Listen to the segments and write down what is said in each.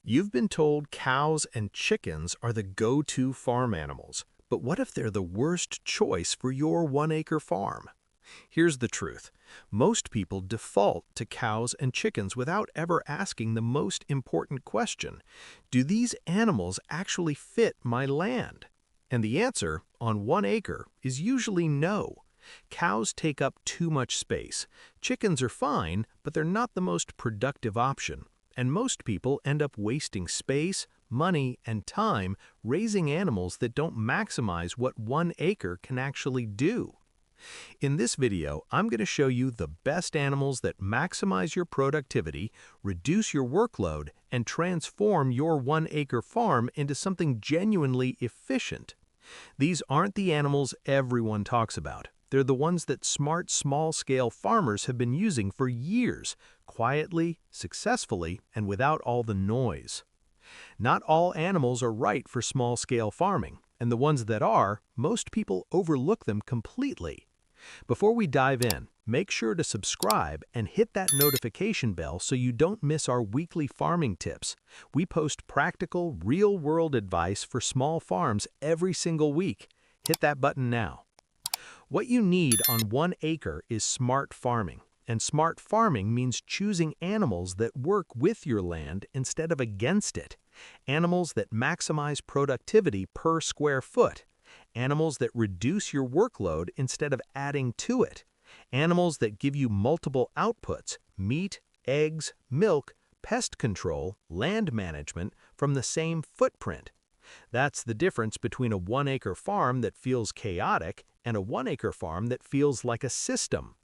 You've been told cows and chickens are the go-to farm animals, but what if they're the worst choice for your one-acre farm? Here's the truth. Most people default to cows and chickens without ever asking the most important question: do these animals actually fit my land? And the answer, on 1 acre, is usually no. Cows take up too much space. Chickens are fine, but they're not the most productive option. And most people end up wasting space, money, and time raising animals that don't maximize what 1 acre can actually do. In this video, I'm going to show you the best animals that maximize your productivity, reduce your workload, and transform your 1 acre farm into something genuinely efficient. These aren't the animals everyone talks about. They're the ones that smart, small-scale farmers have been using for years, quietly, successfully, and without all the noise. Not all animals are right for small-scale farming, and the ones that are, most people overlook them completely. Before we dive in, make sure to subscribe and hit that notification bell so you don't miss our weekly farming tips. We post practical, real-world advice for small farms every single week. Hit that button now. What you need on 1 acre is smart farming, and smart farming means choosing animals that work with your land instead of against it. Animals that maximize productivity per square foot. Animals that reduce your workload instead of adding to it. Animals that give you multiple outputs: meat, eggs, milk, pest control, land management from the same footprint. That's the difference between a 1 acre farm that feels chaotic and a 1 acre farm that feels like a system.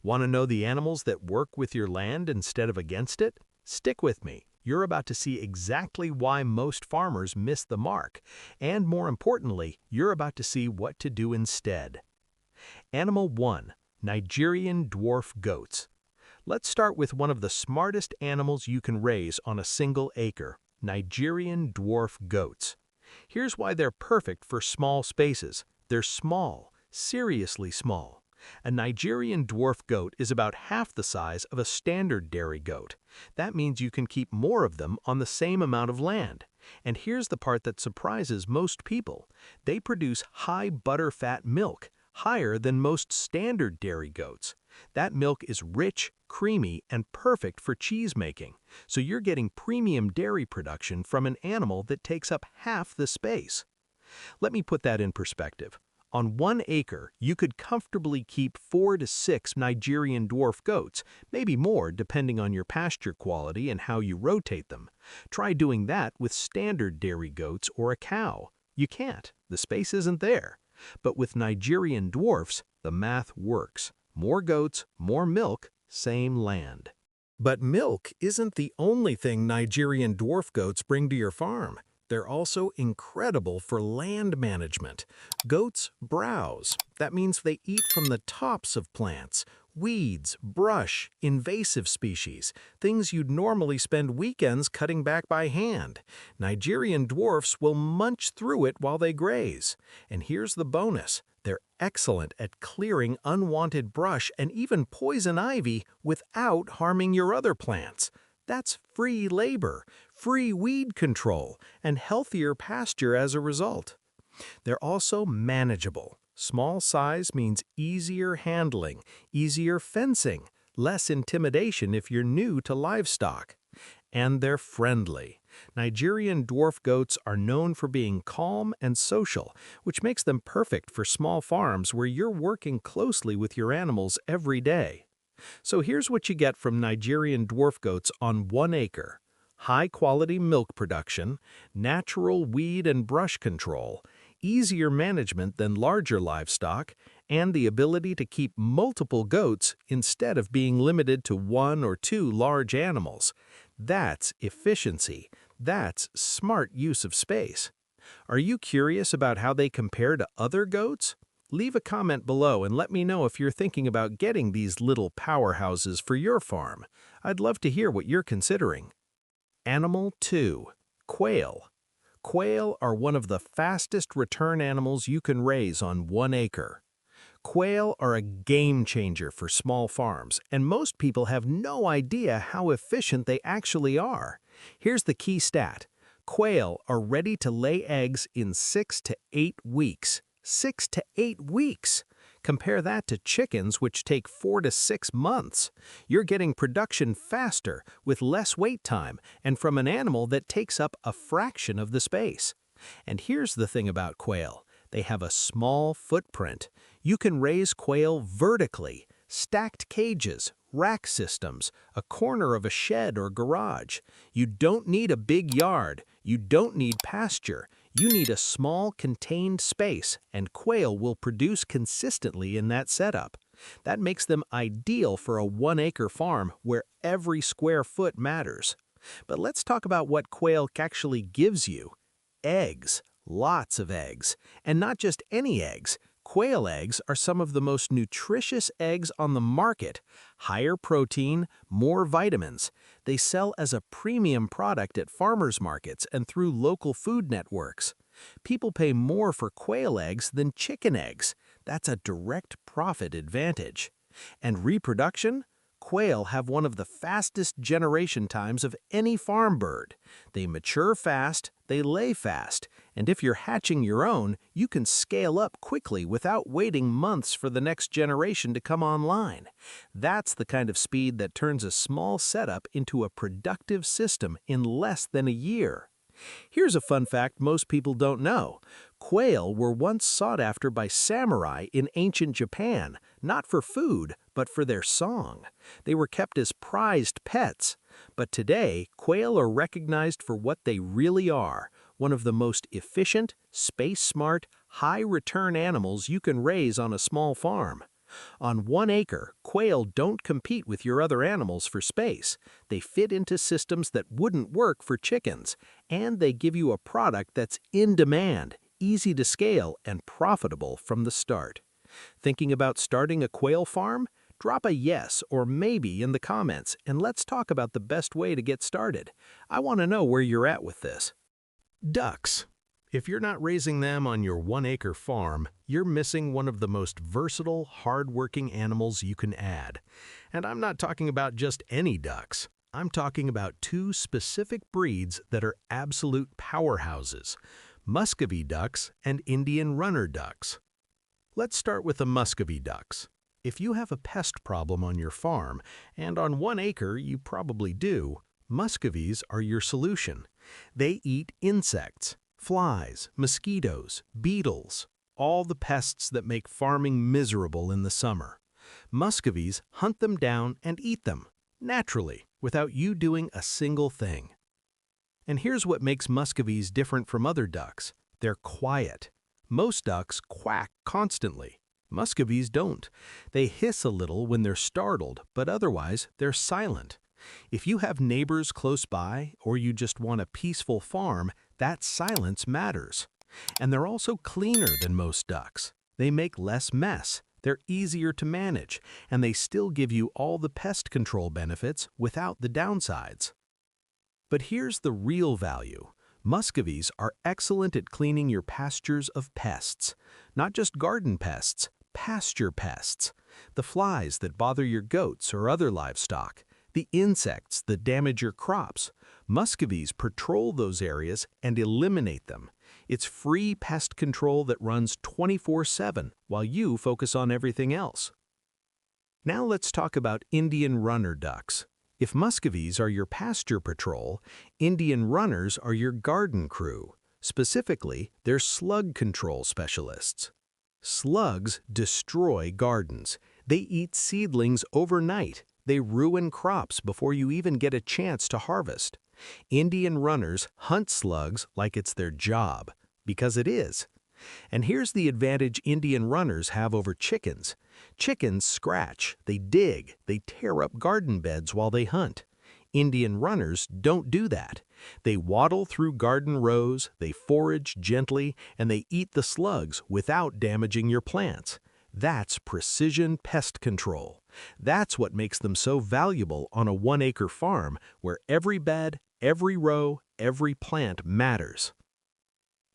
Want to know the animals that work with your land instead of against it? Stick with me. You're about to see exactly why most farmers miss the mark, and more importantly, you're about to see what to do instead. Animal 1. Nigerian Dwarf Goats. Let's start with one of the smartest animals you can raise on a single acre: Nigerian Dwarf Goats. Here's why they're perfect for small spaces. They're small, seriously small. A Nigerian dwarf goat is about half the size of a standard dairy goat. That means you can keep more of them on the same amount of land. And here's the part that surprises most people. They produce high butterfat milk, higher than most standard dairy goats. That milk is rich, creamy, and perfect for cheese making. So you're getting premium dairy production from an animal that takes up half the space. Let me put that in perspective. On 1 acre, you could comfortably keep 4 to 6 Nigerian dwarf goats, maybe more depending on your pasture quality and how you rotate them. Try doing that with standard dairy goats or a cow. You can't. The space isn't there. But with Nigerian dwarfs, the math works. More goats, more milk, same land. But milk isn't the only thing Nigerian dwarf goats bring to your farm. They're also incredible for land management. Goats browse. That means they eat from the tops of plants, weeds, brush, invasive species, things you'd normally spend weekends cutting back by hand. Nigerian dwarfs will munch through it while they graze. And here's the bonus. They're excellent at clearing unwanted brush and even poison ivy without harming your other plants. That's free labor, free weed control, and healthier pasture as a result. They're also manageable. Small size means easier handling, easier fencing, less intimidation if you're new to livestock. And they're friendly. Nigerian dwarf goats are known for being calm and social, which makes them perfect for small farms where you're working closely with your animals every day. So here's what you get from Nigerian dwarf goats on 1 acre. High-quality milk production, natural weed and brush control, easier management than larger livestock, and the ability to keep multiple goats instead of being limited to 1 or 2 large animals. That's efficiency. That's smart use of space. Are you curious about how they compare to other goats? Leave a comment below and let me know if you're thinking about getting these little powerhouses for your farm. I'd love to hear what you're considering. Animal 2. Quail. Quail are one of the fastest return animals you can raise on 1 acre. Quail are a game changer for small farms, and most people have no idea how efficient they actually are. Here's the key stat. Quail are ready to lay eggs in 6 to 8 weeks. 6 to 8 weeks! Compare that to chickens, which take 4 to 6 months. You're getting production faster, with less wait time, and from an animal that takes up a fraction of the space. And here's the thing about quail. They have a small footprint. You can raise quail vertically, stacked cages, rack systems, a corner of a shed or garage. You don't need a big yard. You don't need pasture. You need a small, contained space, and quail will produce consistently in that setup. That makes them ideal for a one-acre farm where every square foot matters. But let's talk about what quail actually gives you. Eggs. Lots of eggs. And not just any eggs. Quail eggs are some of the most nutritious eggs on the market. Higher protein, more vitamins. They sell as a premium product at farmers markets and through local food networks. People pay more for quail eggs than chicken eggs. That's a direct profit advantage. And reproduction? Quail have one of the fastest generation times of any farm bird. They mature fast, they lay fast, and if you're hatching your own, you can scale up quickly without waiting months for the next generation to come online. That's the kind of speed that turns a small setup into a productive system in less than a year. Here's a fun fact most people don't know. Quail were once sought after by samurai in ancient Japan, not for food, but for their song. They were kept as prized pets. But today, quail are recognized for what they really are, one of the most efficient, space-smart, high-return animals you can raise on a small farm. On 1 acre, quail don't compete with your other animals for space. They fit into systems that wouldn't work for chickens, and they give you a product that's in demand, easy to scale, and profitable from the start. Thinking about starting a quail farm? Drop a yes or maybe in the comments, and let's talk about the best way to get started. I want to know where you're at with this. Ducks. If you're not raising them on your 1 acre farm, you're missing one of the most versatile, hard-working animals you can add. And I'm not talking about just any ducks. I'm talking about 2 specific breeds that are absolute powerhouses: Muscovy ducks and Indian runner ducks. Let's start with the Muscovy ducks. If you have a pest problem on your farm, and on 1 acre you probably do, Muscovies are your solution. They eat insects. Flies, mosquitoes, beetles, all the pests that make farming miserable in the summer. Muscovies hunt them down and eat them, naturally, without you doing a single thing. And here's what makes Muscovies different from other ducks. They're quiet. Most ducks quack constantly. Muscovies don't. They hiss a little when they're startled, but otherwise they're silent. If you have neighbors close by, or you just want a peaceful farm, that silence matters. And they're also cleaner than most ducks. They make less mess, they're easier to manage, and they still give you all the pest control benefits without the downsides. But here's the real value. Muscovies are excellent at cleaning your pastures of pests. Not just garden pests, pasture pests. The flies that bother your goats or other livestock. The insects that damage your crops. Muscovies patrol those areas and eliminate them. It's free pest control that runs 24/7 while you focus on everything else. Now let's talk about Indian runner ducks. If Muscovies are your pasture patrol, Indian runners are your garden crew. Specifically, they're slug control specialists. Slugs destroy gardens. They eat seedlings overnight. They ruin crops before you even get a chance to harvest. Indian runners hunt slugs like it's their job, because it is. And here's the advantage Indian runners have over chickens. Chickens scratch, they dig, they tear up garden beds while they hunt. Indian runners don't do that. They waddle through garden rows, they forage gently, and they eat the slugs without damaging your plants. That's precision pest control. That's what makes them so valuable on a 1 acre farm where every bed, every row, every plant matters.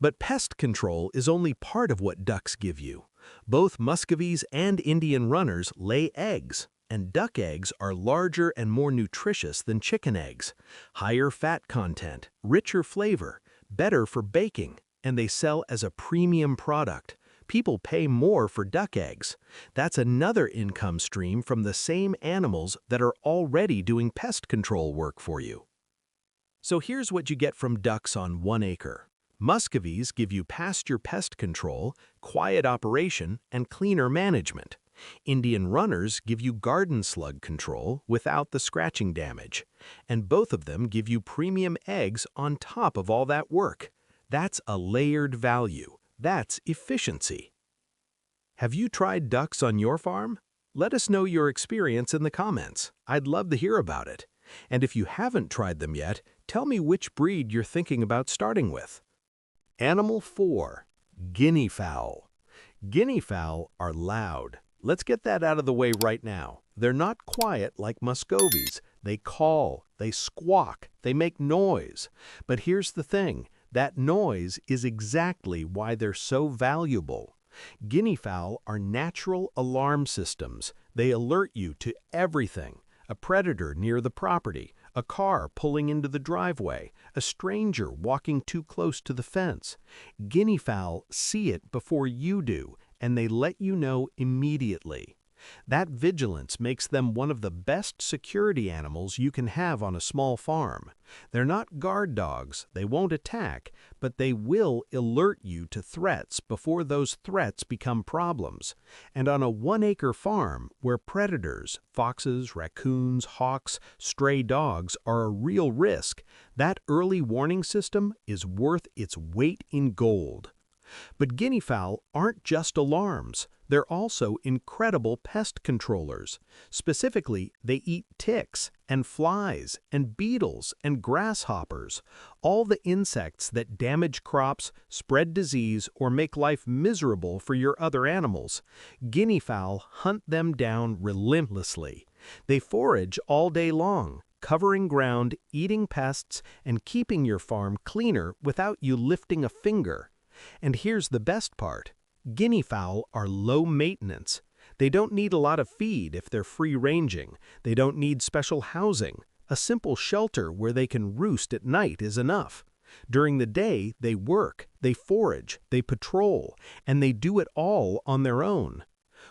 But pest control is only part of what ducks give you. Both Muscovies and Indian runners lay eggs. and duck eggs are larger and more nutritious than chicken eggs. Higher fat content, richer flavor, better for baking, and they sell as a premium product. People pay more for duck eggs. That's another income stream from the same animals that are already doing pest control work for you. So here's what you get from ducks on 1 acre. Muscovies give you pasture pest control, quiet operation, and cleaner management. Indian runners give you garden slug control without the scratching damage. And both of them give you premium eggs on top of all that work. That's a layered value. That's efficiency. Have you tried ducks on your farm? Let us know your experience in the comments. I'd love to hear about it. And if you haven't tried them yet, tell me which breed you're thinking about starting with. Animal 4. Guinea Fowl. Guinea fowl are loud. Let's get that out of the way right now. They're not quiet like Muscovies. They call, they squawk, they make noise. But here's the thing, that noise is exactly why they're so valuable. Guinea fowl are natural alarm systems. They alert you to everything. A predator near the property, a car pulling into the driveway, a stranger walking too close to the fence. Guinea fowl see it before you do, and they let you know immediately. That vigilance makes them one of the best security animals you can have on a small farm. They're not guard dogs, they won't attack, but they will alert you to threats before those threats become problems. And on a 1-acre farm where predators, foxes, raccoons, hawks, stray dogs are a real risk, that early warning system is worth its weight in gold. But guinea fowl aren't just alarms. They're also incredible pest controllers. Specifically, they eat ticks and flies and beetles and grasshoppers, all the insects that damage crops, spread disease, or make life miserable for your other animals. Guinea fowl hunt them down relentlessly. They forage all day long, covering ground, eating pests, and keeping your farm cleaner without you lifting a finger. And here's the best part. Guinea fowl are low maintenance. They don't need a lot of feed if they're free-ranging. They don't need special housing. A simple shelter where they can roost at night is enough. During the day, they work, they forage, they patrol, and they do it all on their own.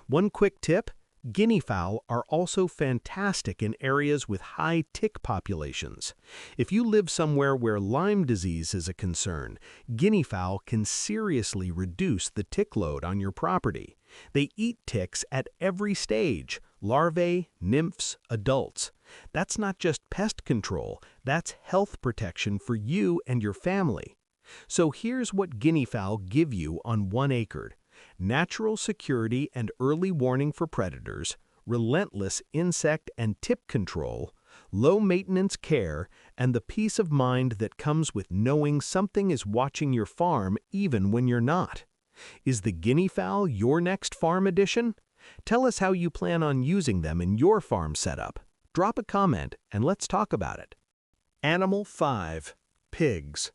One quick tip: guinea fowl are also fantastic in areas with high tick populations. If you live somewhere where Lyme disease is a concern, guinea fowl can seriously reduce the tick load on your property. They eat ticks at every stage: larvae, nymphs, adults. That's not just pest control, that's health protection for you and your family. So here's what guinea fowl give you on 1 acre. Natural security and early warning for predators, relentless insect and tip control, low-maintenance care, and the peace of mind that comes with knowing something is watching your farm even when you're not. Is the guinea fowl your next farm addition? Tell us how you plan on using them in your farm setup. Drop a comment and let's talk about it. Animal 5. Pigs.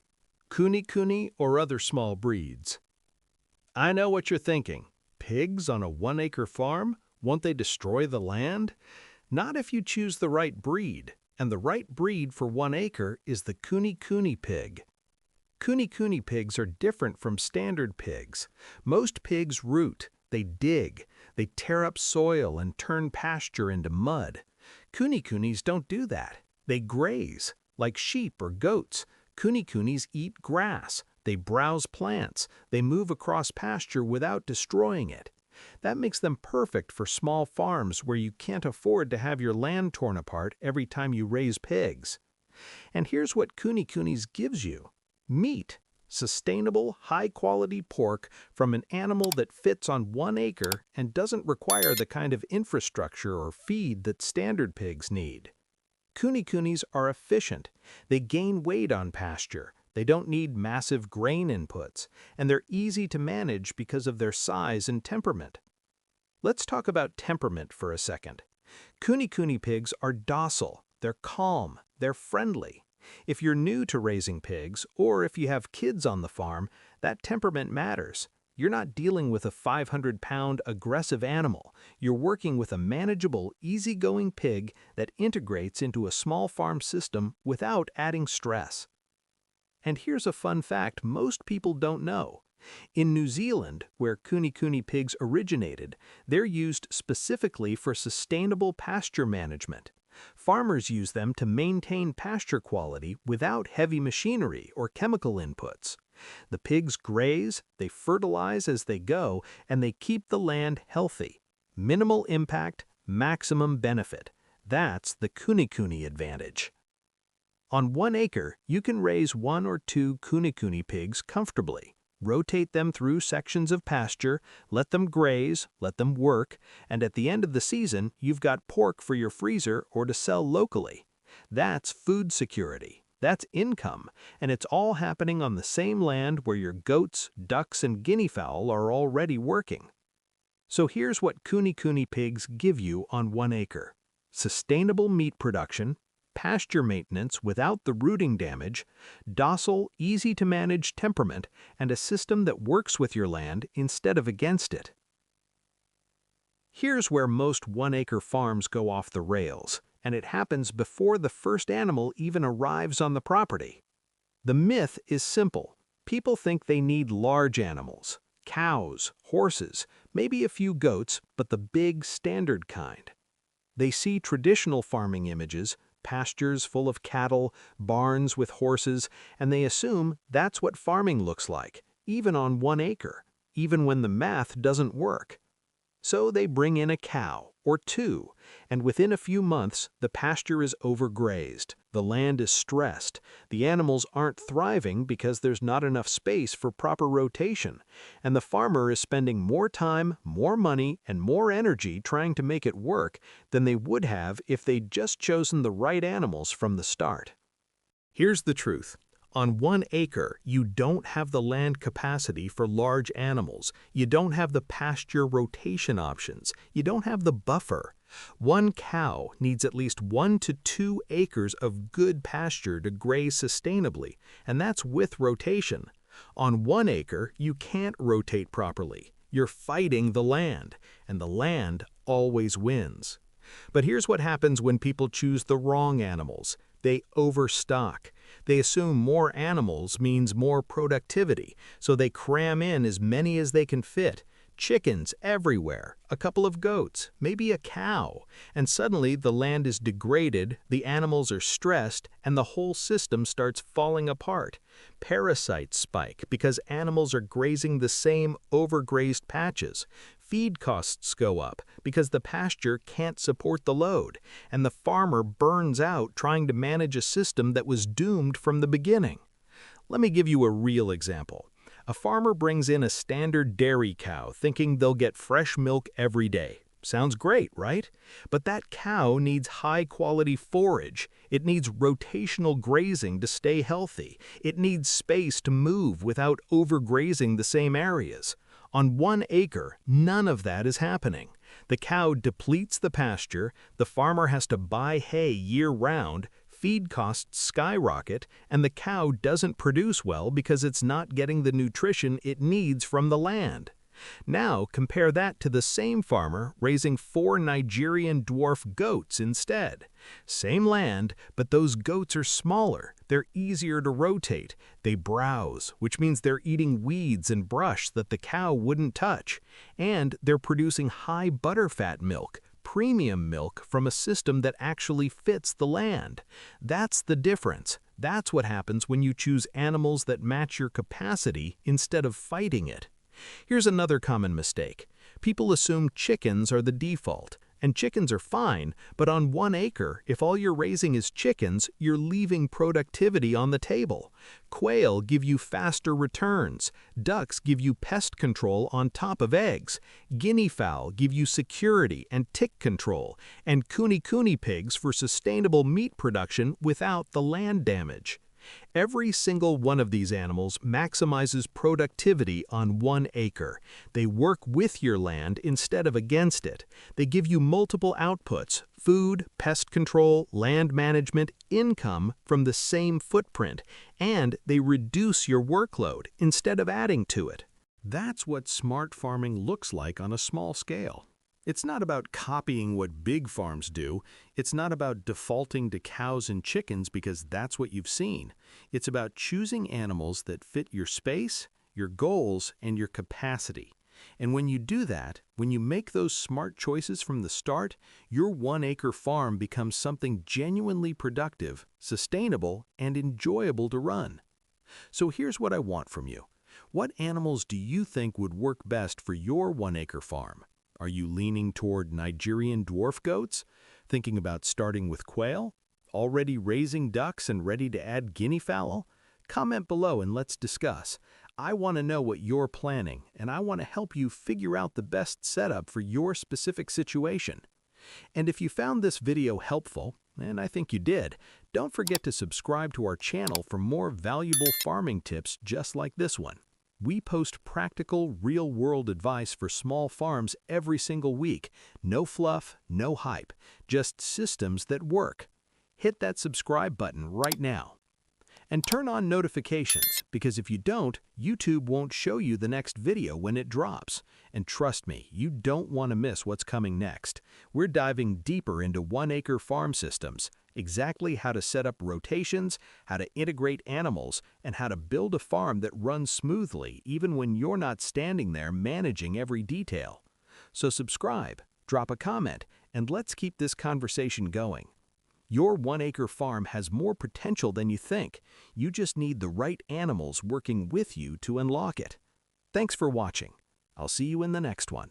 Kune Kune or other small breeds. I know what you're thinking. Pigs on a 1-acre farm? Won't they destroy the land? Not if you choose the right breed. And the right breed for 1 acre is the Kune Kune pig. Kune Kune pigs are different from standard pigs. Most pigs root, they dig, they tear up soil and turn pasture into mud. Kune Kunes don't do that. They graze. Like sheep or goats, Kune Kunes eat grass. They browse plants. They move across pasture without destroying it. That makes them perfect for small farms where you can't afford to have your land torn apart every time you raise pigs. And here's what Kune Kunes gives you: meat, sustainable, high-quality pork from an animal that fits on 1 acre and doesn't require the kind of infrastructure or feed that standard pigs need. Kune Kunes are efficient. They gain weight on pasture. They don't need massive grain inputs, and they're easy to manage because of their size and temperament. Let's talk about temperament for a second. Kune Kune pigs are docile, they're calm, they're friendly. If you're new to raising pigs, or if you have kids on the farm, that temperament matters. You're not dealing with a 500-pound aggressive animal. You're working with a manageable, easygoing pig that integrates into a small farm system without adding stress. And here's a fun fact most people don't know. In New Zealand, where Kune Kune pigs originated, they're used specifically for sustainable pasture management. Farmers use them to maintain pasture quality without heavy machinery or chemical inputs. The pigs graze, they fertilize as they go, and they keep the land healthy. Minimal impact, maximum benefit. That's the Kune Kune advantage. On 1 acre, you can raise 1 or 2 Kune Kune pigs comfortably. Rotate them through sections of pasture, let them graze, let them work, and at the end of the season, you've got pork for your freezer or to sell locally. That's food security. That's income, and it's all happening on the same land where your goats, ducks, and guinea fowl are already working. So here's what Kune Kune pigs give you on 1 acre. Sustainable meat production, pasture maintenance without the rooting damage, docile, easy-to-manage temperament, and a system that works with your land instead of against it. Here's where most 1-acre farms go off the rails, and it happens before the first animal even arrives on the property. The myth is simple. People think they need large animals, cows, horses, maybe a few goats, but the big, standard kind. They see traditional farming images, pastures full of cattle, barns with horses, and they assume that's what farming looks like, even on 1 acre, even when the math doesn't work. So they bring in a cow, or 2, and within a few months, the pasture is overgrazed, the land is stressed, the animals aren't thriving because there's not enough space for proper rotation, and the farmer is spending more time, more money, and more energy trying to make it work than they would have if they'd just chosen the right animals from the start. Here's the truth. On 1 acre, you don't have the land capacity for large animals. You don't have the pasture rotation options. You don't have the buffer. 1 cow needs at least 1 to 2 acres of good pasture to graze sustainably, and that's with rotation. On 1 acre, you can't rotate properly. You're fighting the land, and the land always wins. But here's what happens when people choose the wrong animals. They overstock. They assume more animals means more productivity, so they cram in as many as they can fit. Chickens everywhere, a couple of goats, maybe a cow, and suddenly the land is degraded, the animals are stressed, and the whole system starts falling apart. Parasites spike because animals are grazing the same overgrazed patches. Feed costs go up because the pasture can't support the load, and the farmer burns out trying to manage a system that was doomed from the beginning. Let me give you a real example. A farmer brings in a standard dairy cow thinking they'll get fresh milk every day. Sounds great, right? But that cow needs high-quality forage. It needs rotational grazing to stay healthy. It needs space to move without overgrazing the same areas. On 1 acre, none of that is happening. The cow depletes the pasture, the farmer has to buy hay year-round, feed costs skyrocket, and the cow doesn't produce well because it's not getting the nutrition it needs from the land. Now compare that to the same farmer raising 4 Nigerian dwarf goats instead. Same land, but those goats are smaller, they're easier to rotate, they browse, which means they're eating weeds and brush that the cow wouldn't touch, and they're producing high butterfat milk, premium milk from a system that actually fits the land. That's the difference. That's what happens when you choose animals that match your capacity instead of fighting it. Here's another common mistake. People assume chickens are the default, and chickens are fine, but on 1 acre, if all you're raising is chickens, you're leaving productivity on the table. Quail give you faster returns. Ducks give you pest control on top of eggs. Guinea fowl give you security and tick control, and Kune Kune pigs for sustainable meat production without the land damage. Every single one of these animals maximizes productivity on 1 acre. They work with your land instead of against it. They give you multiple outputs, food, pest control, land management, income from the same footprint, and they reduce your workload instead of adding to it. That's what smart farming looks like on a small scale. It's not about copying what big farms do. It's not about defaulting to cows and chickens because that's what you've seen. It's about choosing animals that fit your space, your goals, and your capacity. And when you do that, when you make those smart choices from the start, your one-acre farm becomes something genuinely productive, sustainable, and enjoyable to run. So here's what I want from you. What animals do you think would work best for your one-acre farm? Are you leaning toward Nigerian dwarf goats? Thinking about starting with quail? Already raising ducks and ready to add guinea fowl? Comment below and let's discuss. I want to know what you're planning, and I want to help you figure out the best setup for your specific situation. And if you found this video helpful, and I think you did, don't forget to subscribe to our channel for more valuable farming tips just like this one. We post practical, real-world advice for small farms every single week. No fluff, no hype, just systems that work. Hit that subscribe button right now. And turn on notifications, because if you don't, YouTube won't show you the next video when it drops. And trust me, you don't want to miss what's coming next. We're diving deeper into one-acre farm systems, exactly how to set up rotations, how to integrate animals, and how to build a farm that runs smoothly even when you're not standing there managing every detail. So subscribe, drop a comment, and let's keep this conversation going. Your one-acre farm has more potential than you think. You just need the right animals working with you to unlock it. Thanks for watching. I'll see you in the next one.